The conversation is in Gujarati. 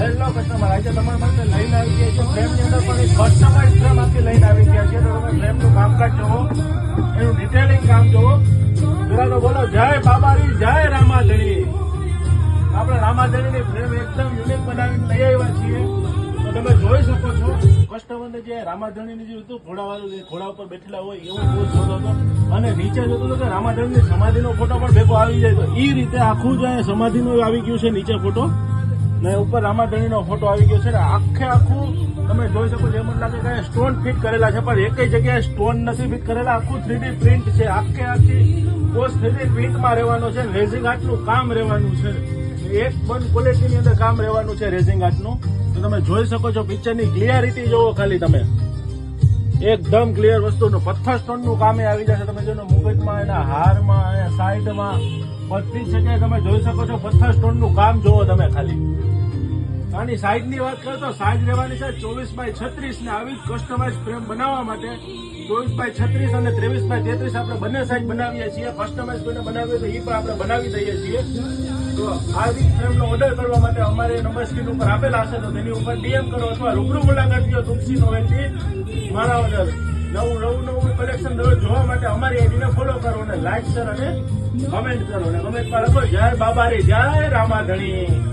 હેલો કસ્ટમર, આજે તમારા માટે લઈને આવી ગયા છે ફ્રેમની અંદર પણ એક કસ્ટમાઇઝ ફ્રેમ આખી લઈને આવી ગયા છે. તો તમે ફ્રેમનું કામકાજ જોવો, એનું ડિટેલિંગ કામ જોવો. જરા તો બોલો જય બાબારી, જય રામાધણી. આપણે રામાધણીની ફ્રેમ એકદમ યુનિક બનાવીને લઈ આવ્યા છીએ. તો તમે જોઈ શકો છો કસ્ટમરને જે રામાધણીની જે હતું ઘોડાવાળું, જે ઘોડા ઉપર બેઠેલા હોય એવું બહુ જોતો હતો. અને નીચે જોતો હતો કે રામાધણીની સમાધિનો ફોટો પણ ભેગો આવી જાય. તો એ રીતે આખું જે સમાધિનું આવી ગયું છે નીચે ફોટો, ને ઉપર રામાધણીનો ફોટો આવી ગયો છે. ને આખે આખું તમે જોઈ શકો છો. એમ જ લાગે કે સ્ટોન ફિટ કરેલા છે, પણ એક જગ્યાએ સ્ટોન નથી ફિટ કરેલા. આખું 3D પ્રિન્ટ છે. આખે આખી પોસ્ટ 3D પ્રિન્ટમાં રહેવાનો છે. રેઝિંગ આર્ટનું કામ રહેવાનું છે. એક બંધ ક્વોલિટીની અંદર કામ રહેવાનું છે રેઝિંગ આર્ટનું. તો તમે જોઈ શકો છો, પિક્ચરની ક્લિયરિટી જોવો ખાલી તમે. એકદમ ક્લિયર વસ્તુનું પથ્થર સ્ટોનનું કામે આવી જશે. તમે જો મુગટમાં, એના હારમાં, એના સાઈડમાં બધી જગ્યાએ તમે જોઈ શકો છો પથ્થર સ્ટોનનું કામ જોવો તમે ખાલી. આની સાઈઝની વાત કરો તો સાઈઝ રહેવાની છે 24x36 ને આવી જ કસ્ટમાઇઝ ફ્રેમ બનાવવા માટે 24x36 અને 23x33 આપણે બંને સાઈઝ બનાવીએ છીએ. કસ્ટમાઇઝ કોઈને બનાવીએ તો એ પણ આપણે બનાવી દઈએ છીએ. તો આવી ફ્રેમનો ઓર્ડર કરવા માટે અમારે નંબર સ્ક્રીન ઉપર આપેલા હશે, તો તેની ઉપર ડીએમ કરો અથવા રૂબરૂ મુલાકાત લો તુલસી નોવેલથી. મારા ઓર્ડર નવું કલેક્શન દરરોજ જોવા માટે અમારી આઈડીને ફોલો કરો અને લાઈક શેર અને કમેન્ટ કરો. અને કમેન્ટમાં લખો જય બાબારી, જય રામાધણી.